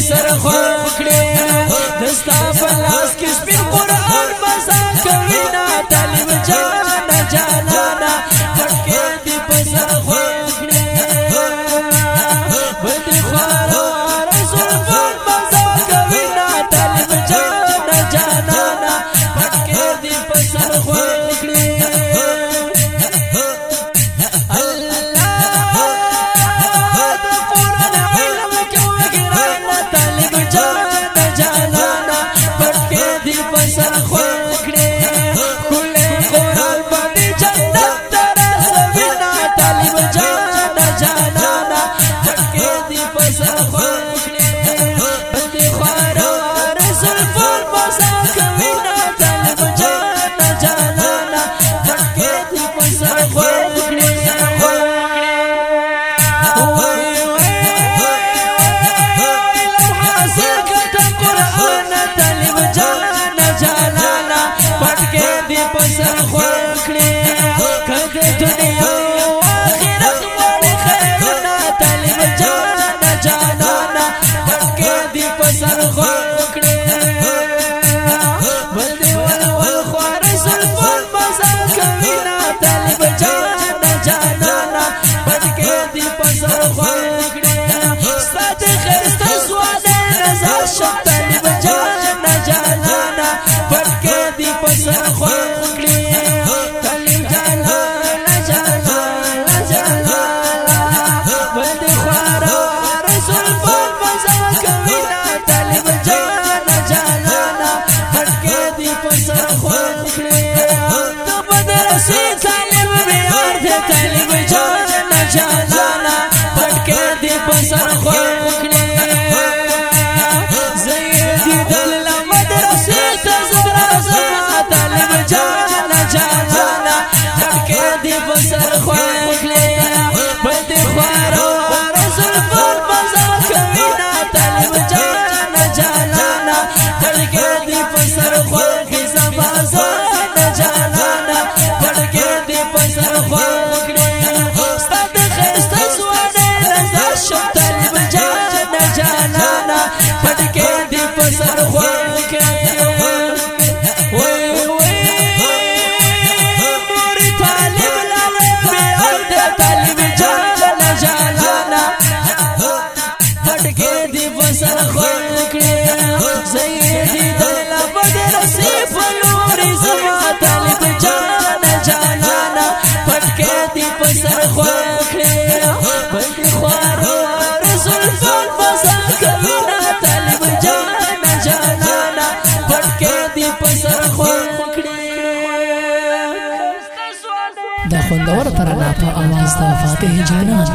سر خوکړې دستا پلاس کې سپین قرآن مزه کوي نا طالب جانا جانا کوینا طالب جانا جانانا پټکې دی پسر خوکړې ستاد خیر ستاسوانه نظر شپ طالب جانا جانانا پټکې دی پسر خوکړې طالب جانا جانا جانا ولې خوارا رسول پر مزه کوینا طالب جانا جانانا پټکې دی پسر خوکړې تو بدر سي طالب بیار دې طالب جانا جانانا پټکې دی پسر خوکړې زيدي دل مدرسې ته زړه طالب جانا جانانا پټکې دی پسر خوکړې بده خوارو رسول پر مزه کوینا طالب جانا جانانا پټکې دی پسر خوکړې زما زانا جانانا پټکې دی پسر خوکړې ستاد خیر ستاسوانه نظر شپ طالب جانا جانانا پټکې دی پسر خوکړې وای وای مور طالب لاله بیار دې طالب جانا جانانا پټکې دی پسر خوکړې زيدي دل مدرسې فلور زما طالب جانا جانانا پټکې دی پسر خوکړې بل خوارو رسول پر مزه کوینا طالب جانا جانانا پټکې دی پسر خوکړې دا خوندور ترانه په اواز د فاتح جانان